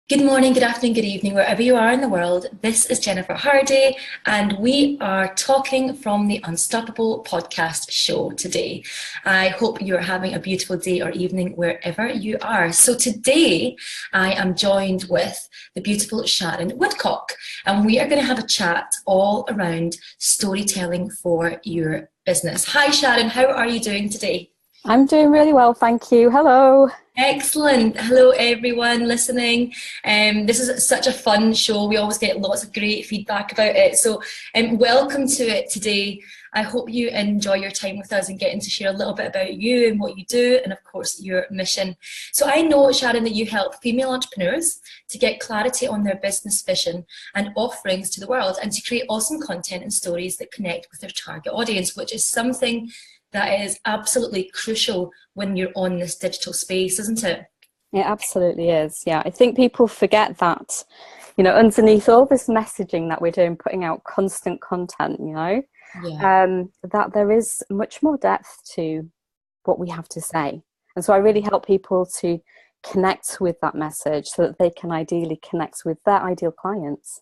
Good morning, good afternoon, good evening, wherever you are in the world. This is Jennifer Hardy, and we are talking from the Unstoppable podcast show today. I hope you're having a beautiful day or evening wherever you are. So today I am joined with the beautiful Sharon Woodcock, and we are going to have a chat all around storytelling for your business. Hi Sharon, how are you doing today? I'm doing really well, thank you. Hello. Excellent. Hello, everyone listening. This is such a fun show. We always get lots of great feedback about it. So, welcome to it today. I hope you enjoy your time with us and getting to share a little bit about you and what you do, and of course, your mission. So, I know, Sharon, that you help female entrepreneurs to get clarity on their business vision and offerings to the world and to create awesome content and stories that connect with their target audience, which is something that is absolutely crucial when you're on this digital space, isn't it? It absolutely is. Yeah, I think people forget that, underneath all this messaging that we're doing, putting out constant content, Yeah. that there is much more depth to what we have to say. And so I really help people to connect with that message so that they can ideally connect with their ideal clients.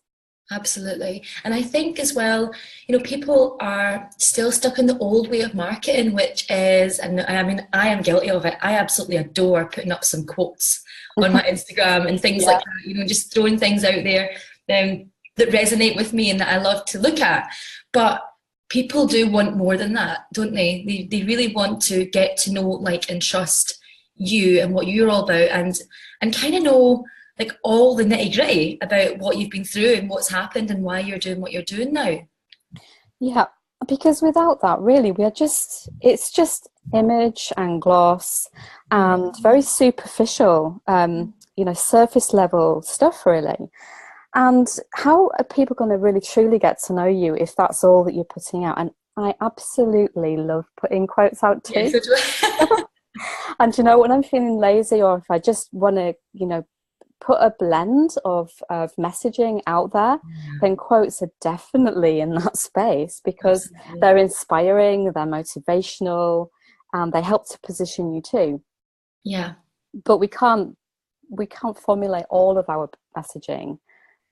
Absolutely. And I think as well, people are still stuck in the old way of marketing, which is, and I mean, I am guilty of it. I absolutely adore putting up some quotes on my Instagram and things like Yeah. that, just throwing things out there that resonate with me and that I love to look at. But people do want more than that, don't they? They really want to get to know, like, and trust you and what you're all about and kind of know like all the nitty gritty about what you've been through and what's happened and why you're doing what you're doing now. Yeah, because without that, really, it's just image and gloss and very superficial, surface level stuff, really. And how are people going to really truly get to know you if that's all that you're putting out? And I absolutely love putting quotes out Yes, too. so do I. And when I'm feeling lazy or if I just want to, put a blend of messaging out there, Yeah, then quotes are definitely in that space because absolutely. they're inspiring, they're motivational, and they help to position you too. Yeah. But we can't formulate all of our messaging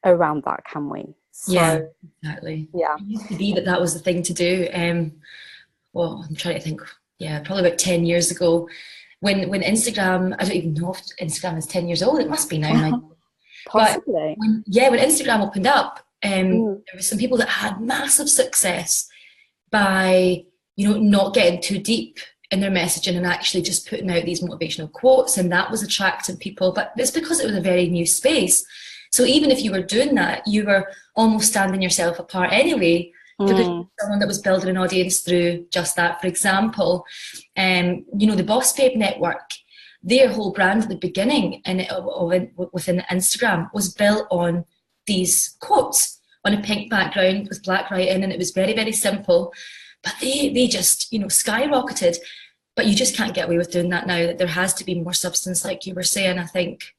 around that, can we? Yeah, So exactly. yeah. It used to be that that was the thing to do. Well, I'm trying to think. Yeah, probably about 10 years ago, when Instagram, I don't even know if Instagram is 10 years old. It must be now, my. But Possibly. when Instagram opened up, Mm, there were some people that had massive success by, not getting too deep in their messaging and actually just putting out these motivational quotes, and that was attracting people. But it's because it was a very new space. So even if you were doing that, you were almost standing yourself apart anyway, because mm, someone that was building an audience through just that. For example, the Boss Babe Network, their whole brand at the beginning within Instagram was built on these quotes on a pink background with black writing, and it was very, very simple. But they just, skyrocketed. But you just can't get away with doing that now. That there has to be more substance, like you were saying, I think.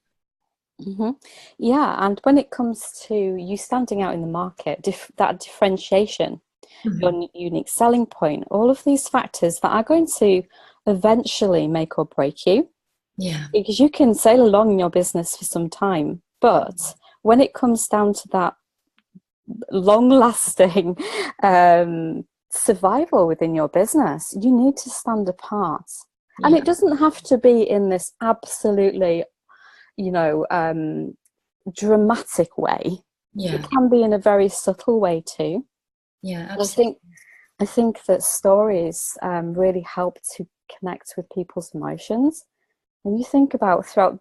hmm Yeah, and when it comes to you standing out in the market, that differentiation, your Mhm. unique selling point, all of these factors that are going to eventually make or break you, Yeah. because you can sail along in your business for some time, but when it comes down to that long-lasting survival within your business, you need to stand apart. And it Yeah. doesn't have to be in this absolutely, dramatic way. It Yeah. can be in a very subtle way too. Yeah. I Absolutely. think I think that stories really help to connect with people's emotions. And you think about throughout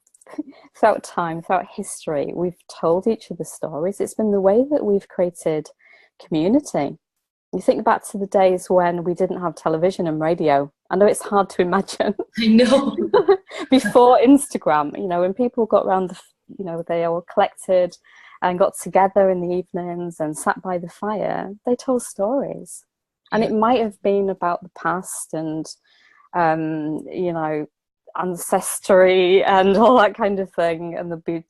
time, throughout history, we've told each other stories. It's been the way that we've created community. You think back to the days when we didn't have television and radio. I know it's hard to imagine. I know. Before Instagram, when people got around they all collected and got together in the evenings and sat by the fire, they told stories. And Yeah. it might have been about the past and, ancestry and all that kind of thing, and there'd be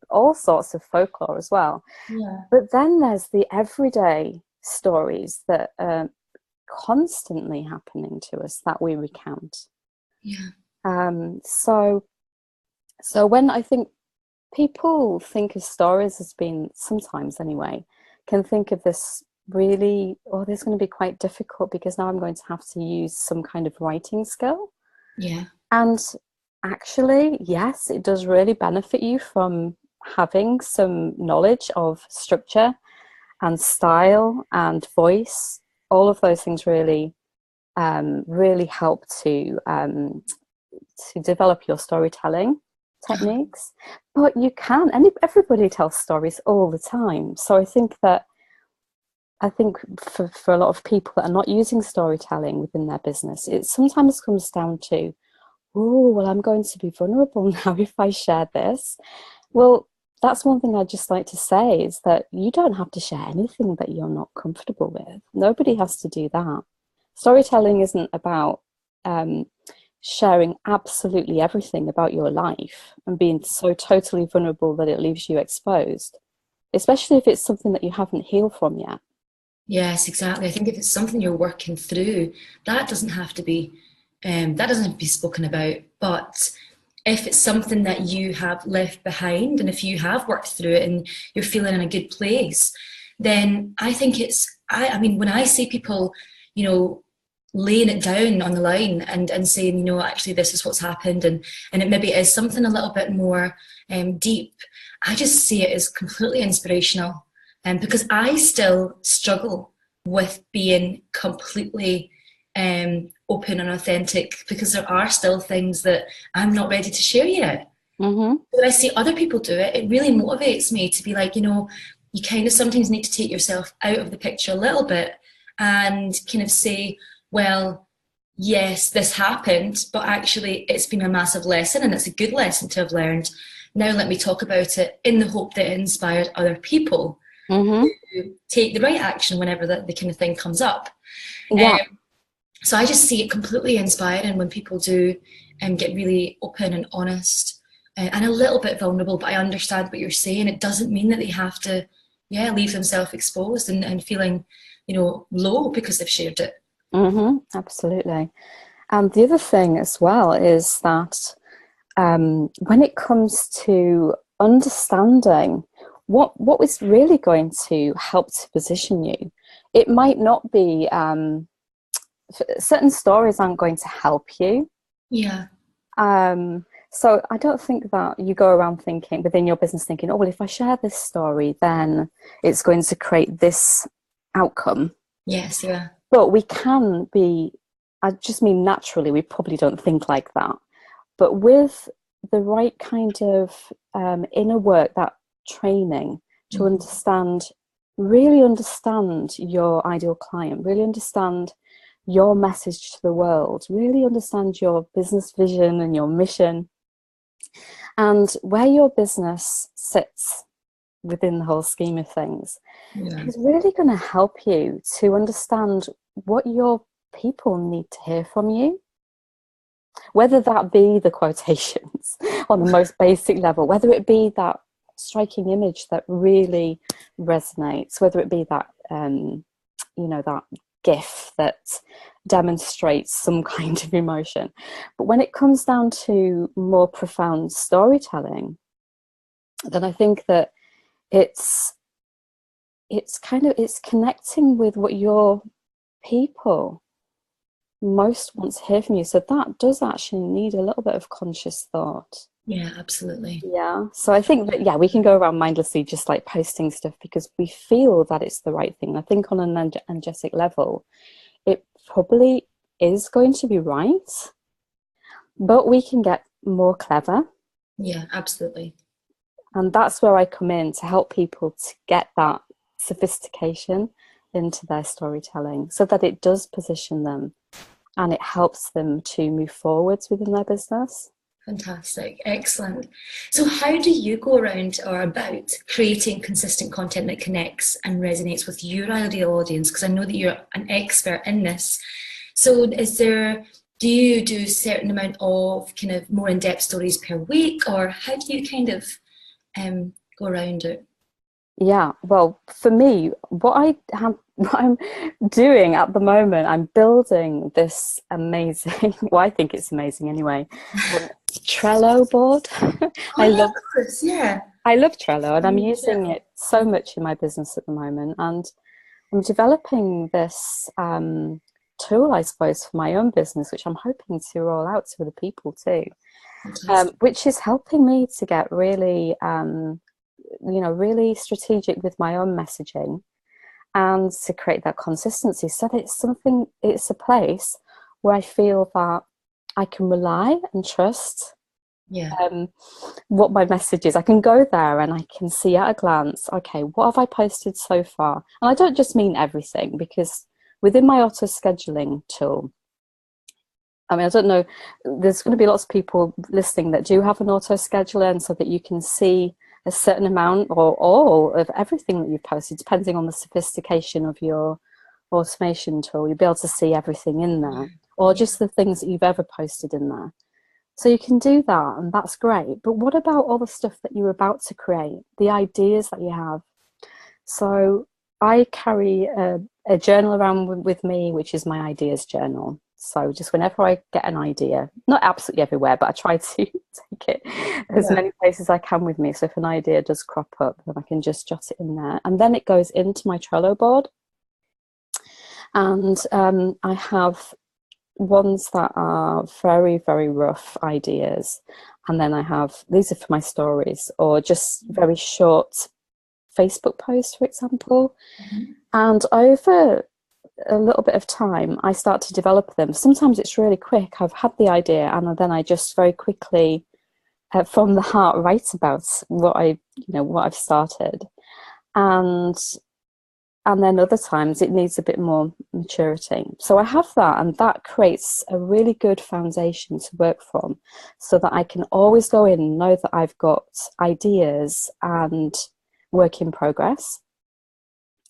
all sorts of folklore as well. Yeah. But then there's the everyday stories that are constantly happening to us that we recount. Yeah. So when I think people think of stories as being, sometimes anyway, can think of this really, oh, this is going to be quite difficult because now I'm going to have to use some kind of writing skill. Yeah. And actually, yes, it does really benefit you from having some knowledge of structure and style and voice. All of those things really, really help to develop your storytelling techniques. But you can, and everybody tells stories all the time. So I think for a lot of people that are not using storytelling within their business, it sometimes comes down to, oh, well, I'm going to be vulnerable now if I share this. Well, that's one thing I'd just like to say, is that you don't have to share anything that you're not comfortable with. Nobody has to do that. Storytelling isn't about sharing absolutely everything about your life and being so totally vulnerable that it leaves you exposed, especially if it's something that you haven't healed from yet. Yes, exactly. I think if it's something you're working through, that doesn't have to be spoken about. But if it's something that you have left behind, and if you have worked through it and you're feeling in a good place, then I think I mean, when I see people, laying it down on the line and saying, actually this is what's happened, and it maybe is something a little bit more deep, I just see it as completely inspirational. Because I still struggle with being completely open and authentic, because there are still things that I'm not ready to share yet. Mm-hmm. When I see other people do it, it really motivates me to be like, you kind of sometimes need to take yourself out of the picture a little bit and kind of say, well, yes, this happened, but actually it's been a massive lesson, and it's a good lesson to have learned. Now let me talk about it in the hope that it inspired other people to take the right action whenever the kind of thing comes up. Yeah. So I just see it completely inspiring when people do get really open and honest and a little bit vulnerable, but I understand what you're saying. It doesn't mean that they have to, leave themselves exposed and feeling, low because they've shared it. Absolutely. And the other thing as well is that when it comes to understanding what is really going to help to position you, it might not be, certain stories aren't going to help you. Yeah. So I don't think that you go around thinking within your business thinking, oh, well, if I share this story, then it's going to create this outcome. Yes, yeah. But we can be, I just mean naturally, we probably don't think like that. But with the right kind of inner work, that training to really understand your ideal client, really understand your message to the world, really understand your business vision and your mission, and where your business sits within the whole scheme of things, is really going to help you to understand what your people need to hear from you. Whether that be the quotations on the most basic level, whether it be that striking image that really resonates, whether it be that, that GIF that demonstrates some kind of emotion. But when it comes down to more profound storytelling, then I think that it's connecting with what your people most want to hear from you. So that does actually need a little bit of conscious thought. Yeah, absolutely. Yeah. So I think that, we can go around mindlessly just like posting stuff because we feel that it's the right thing. I think on an energetic level, it probably is going to be right, but we can get more clever. Yeah, absolutely. And that's where I come in to help people to get that sophistication into their storytelling so that it does position them and it helps them to move forwards within their business. Fantastic. Excellent. So how do you go around or about creating consistent content that connects and resonates with your ideal audience? Because I know that you're an expert in this. So do you do a certain amount of kind of more in-depth stories per week, or how do you kind of go around it? Yeah, well, for me, what I'm doing at the moment, I'm building this amazing, well, I think it's amazing anyway, Trello board. Oh I yeah, love of course, yeah. I love Trello, and I'm Yeah. using it so much in my business at the moment. And I'm developing this tool, I suppose, for my own business, which I'm hoping to roll out to other people too, Fantastic. which is helping me to get really, really strategic with my own messaging and to create that consistency. So that it's a place where I feel that I can rely and trust Yeah. what my message is. I can go there and I can see at a glance, okay, what have I posted so far? And I don't just mean everything, because within my auto scheduling tool, I mean, I don't know, there's going to be lots of people listening that do have an auto scheduler, and so that you can see a certain amount or all of everything that you've posted, depending on the sophistication of your automation tool. You'll be able to see everything in there, or Yeah. just the things that you've ever posted in there. So you can do that, and that's great. But what about all the stuff that you're about to create, the ideas that you have? So I carry a journal around with me, which is my ideas journal. So just whenever I get an idea, not absolutely everywhere, but I try to take it as Yeah. many places as I can with me. So if an idea does crop up, then I can just jot it in there. And then it goes into my Trello board. And I have ones that are very, very rough ideas. And then I have, these are for my stories, or just very short Facebook posts, for example. Mhm. And over a little bit of time, I start to develop them. Sometimes it's really quick. I've had the idea, and then I just very quickly, from the heart, write about what I've started. And then other times it needs a bit more maturity. So I have that, and that creates a really good foundation to work from, so that I can always go in and know that I've got ideas and work in progress.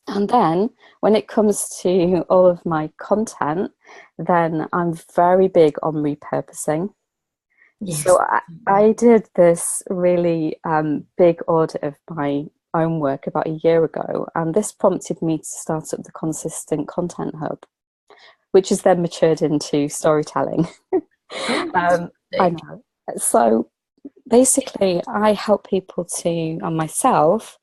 And then when it comes to all of my content, then I'm very big on repurposing. So Yes. I did this really big audit of my own work about a year ago, and this prompted me to start up the Consistent Content Hub, which has then matured into storytelling. Oh, I fantastic. know. So basically, I help people to, and myself,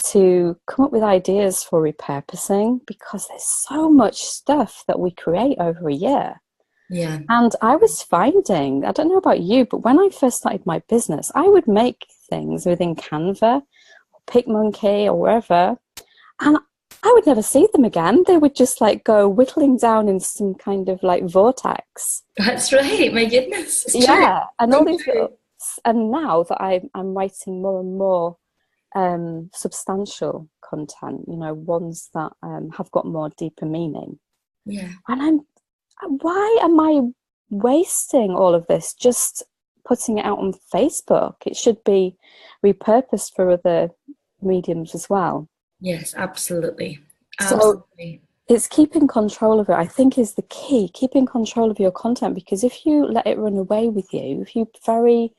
to come up with ideas for repurposing, because there's so much stuff that we create over a year. Yeah. And I was finding, I don't know about you, but when I first started my business, I would make things within Canva, PicMonkey, or wherever, and I would never see them again. They would just like go whittling down in some kind of like vortex. That's right. My goodness. It's true. Yeah, and all So these true. little, and now that I'm writing more and more substantial content, ones that have got more deeper meaning, Yeah. and why am I wasting all of this just putting it out on Facebook? It should be repurposed for other mediums as well. Yes, absolutely. So Absolutely. it's keeping control of it, I think, is the key. Keeping control of your content, because if you let it run away with you, if you're very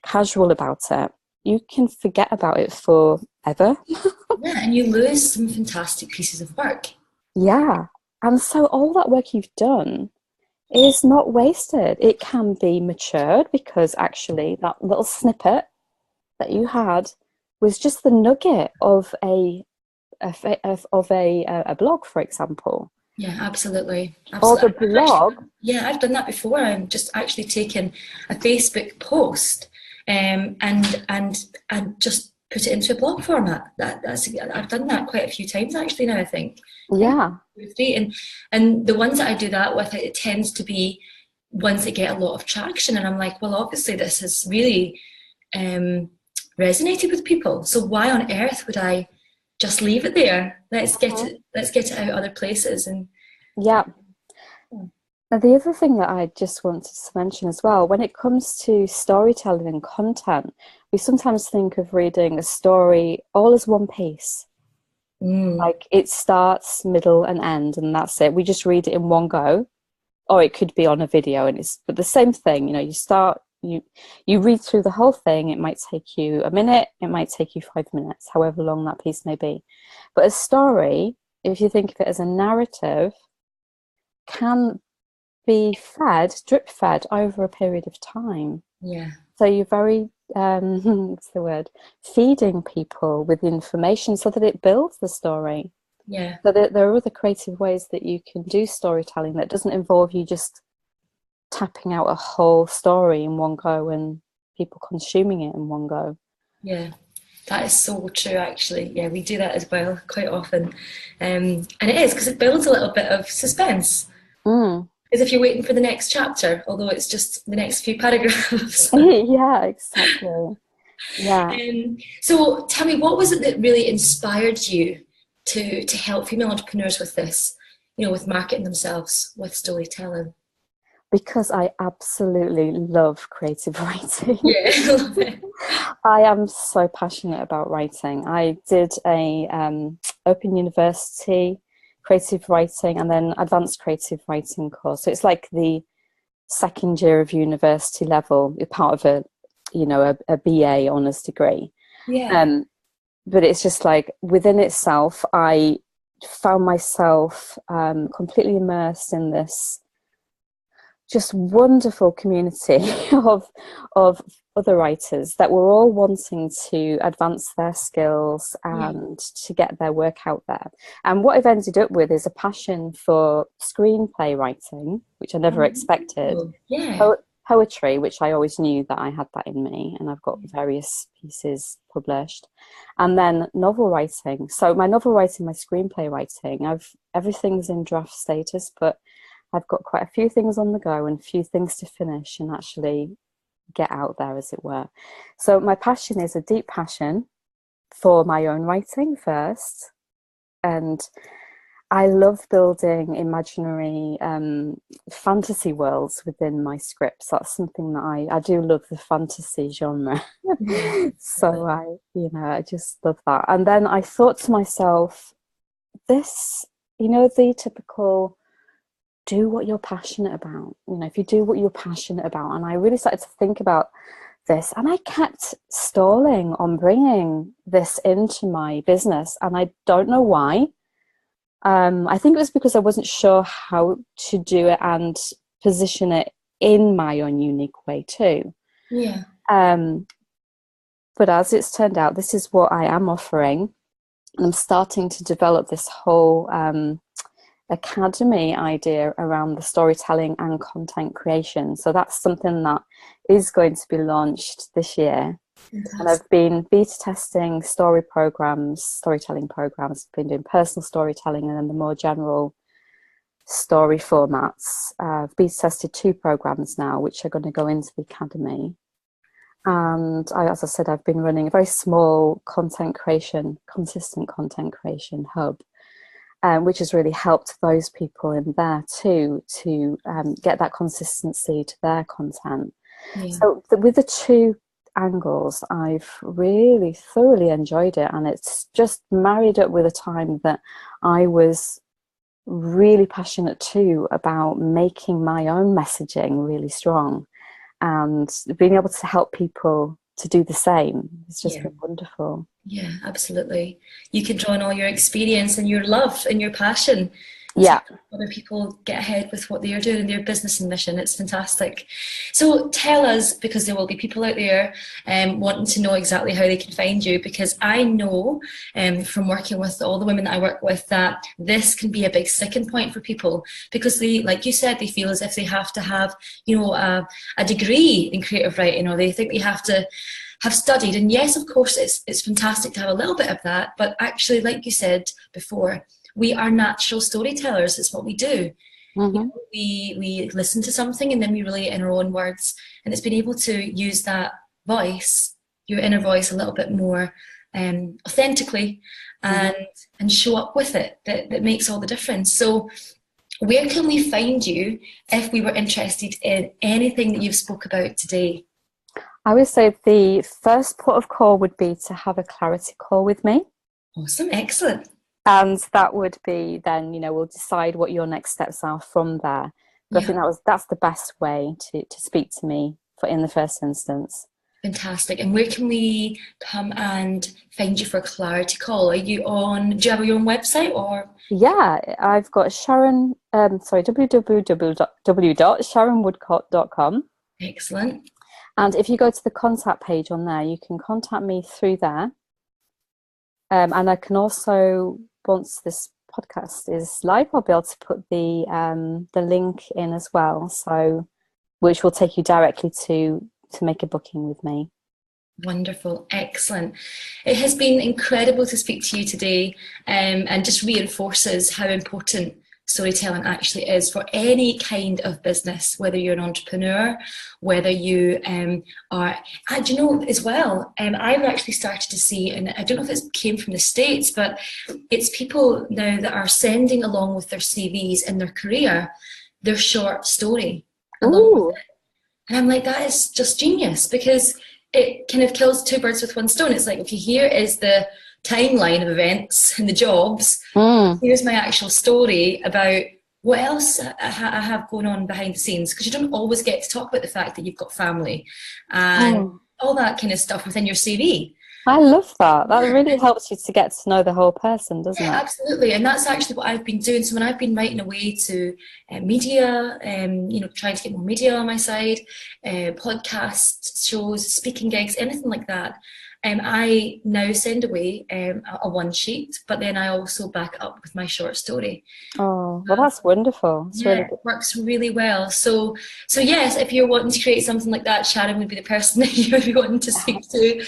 casual about it, you can forget about it forever. Yeah, and you lose some fantastic pieces of work. Yeah. And so all that work you've done is not wasted. It can be matured, because actually that little snippet that you had was just the nugget of a blog, for example, Yeah, absolutely. or the Absolutely. I've actually blog. yeah, I've done that before. I'm just actually taken a Facebook post and just put it into a blog format. That's I've done that quite a few times actually now, I think. I think Yeah. two or three. And the ones that I do that with, it tends to be ones that get a lot of traction. And I'm like, well, obviously this has really um, resonated with people. So why on earth would I just leave it there? Mhm. Let's get it out other places. And Yeah. Now, the other thing that I just wanted to mention as well, when it comes to storytelling and content, we sometimes think of reading a story all as one piece. mm, Like it starts, middle, and end, and that's it. We just read it in one go. Or it could be on a video, and it's but the same thing. You start, you read through the whole thing. It might take you a minute, it might take you 5 minutes, however long that piece may be. But a story, if you think of it as a narrative, can be fed, drip fed over a period of time. Yeah. So you're very, what's the word, feeding people with information so that it builds the story. Yeah. So there are other creative ways that you can do storytelling that doesn't involve you just tapping out a whole story in one go and people consuming it in one go. Yeah. That is so true, actually. Yeah, we do that as well quite often. And it is because it builds a little bit of suspense. Mm. As if you're waiting for the next chapter, although it's just the next few paragraphs. Yeah, exactly. Yeah. So tell me, what was it that really inspired you to help female entrepreneurs with this, with marketing themselves, with storytelling? Because I absolutely love creative writing. Yeah, I love it. I am so passionate about writing. I did a Open University creative writing and then advanced creative writing course. So it's like the second year of university level. You're part of a BA honours degree. Yeah. But it's just like within itself, I found myself completely immersed in this just wonderful community of other writers that were all wanting to advance their skills Yeah. and to get their work out there. And what I've ended up with is a passion for screenplay writing, which I never expected. Oh, yeah. Poetry, which I always knew that I had that in me, and I've got various pieces published. And then novel writing. So my novel writing, my screenplay writing, everything's in draft status, but I've got quite a few things on the go and a few things to finish and actually get out there, as it were. So my passion is a deep passion for my own writing first. And I love building imaginary fantasy worlds within my scripts. That's something that I do love, the fantasy genre. Yeah. So I just love that. And then I thought to myself, this, the typical do what you're passionate about. If you do what you're passionate about, and I really started to think about this, and I kept stalling on bringing this into my business, and I don't know why. I think it was because I wasn't sure how to do it and position it in my own unique way too. Yeah. But as it's turned out, this is what I am offering, and I'm starting to develop this whole academy idea around the storytelling and content creation. So that's something that is going to be launched this year. Fantastic. And I've been beta testing storytelling programs, been doing personal storytelling and then the more general story formats. I've beta tested 2 programs now, which are going to go into the academy. And as I said, I've been running a very small consistent content creation hub. Which has really helped those people in there too to get that consistency to their content. Yeah. So with the 2 angles, I've really thoroughly enjoyed it, and it's just married up with a time that I was really passionate too about making my own messaging really strong and being able to help people to do the same. It's just been wonderful. Yeah, absolutely. You can draw on all your experience and your love and your passion. Yeah. To help other people get ahead with what they are doing in their business and mission. It's fantastic. So tell us, because there will be people out there wanting to know exactly how they can find you, because I know from working with all the women that I work with that this can be a big sticking point for people, because they, like you said, they feel as if they have to have, a degree in creative writing, or they think they have to have studied. And yes, of course, it's fantastic to have a little bit of that, but actually, like you said before, we are natural storytellers. It's what we do. Mm-hmm. We listen to something and then we relate in our own words, and it's been able to use that voice, your inner voice, a little bit more authentically, and show up with it. That makes all the difference. So where can we find you if we were interested in anything that you've spoke about today? I would say the first port of call would be to have a clarity call with me. Awesome. Excellent. And that would be then, we'll decide what your next steps are from there. But I think that's the best way to speak to me in the first instance. Fantastic. And where can we come and find you for a clarity call? Do you have your own website or? Yeah, I've got Sharon, www.sharonwoodcock.com. Excellent. And if you go to the contact page on there, you can contact me through there. And I can also, once this podcast is live, I'll be able to put the link in as well, so which will take you directly to make a booking with me. Wonderful, excellent. It has been incredible to speak to you today, and just reinforces how important storytelling actually is for any kind of business, whether you're an entrepreneur, whether you are, and you know as well, I've actually started to see, and I don't know if it came from the States, but it's people now that are sending along with their CVs in their career, their short story along with it. And I'm like, that is just genius, because it kind of kills two birds with one stone. It's like, okay, here is the timeline of events and the jobs. Here's my actual story about what else I have going on behind the scenes, because you don't always get to talk about the fact that you've got family and all that kind of stuff within your CV. I love that. That really helps you to get to know the whole person, doesn't it? Absolutely. And that's actually what I've been doing. So when I've been writing away to media, you know, trying to get more media on my side, podcasts, shows, speaking gigs, anything like that, I now send away a one sheet, but then I also back up with my short story. Oh, well, that's wonderful. It's really good. It works really well. So yes, if you're wanting to create something like that, Sharon would be the person that you would be wanting to speak to.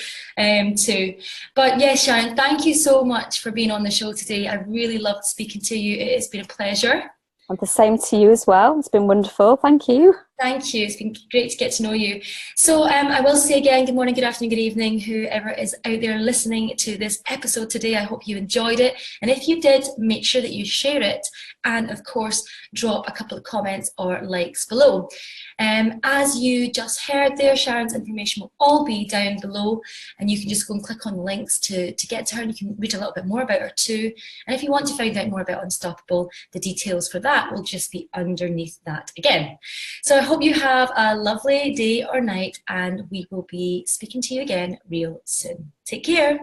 But yes, Sharon, thank you so much for being on the show today. I really loved speaking to you. It's been a pleasure. And the same to you as well. It's been wonderful. Thank you. Thank you. It's been great to get to know you. So I will say again, good morning, good afternoon, good evening, whoever is out there listening to this episode today. I hope you enjoyed it. And if you did, make sure that you share it. And of course, drop a couple of comments or likes below. As you just heard there, Sharon's information will all be down below, and you can just go and click on the links to get to her, and you can read a little bit more about her too. And if you want to find out more about Unstoppable, the details for that will just be underneath that again. So I hope you have a lovely day or night, and we will be speaking to you again real soon. Take care.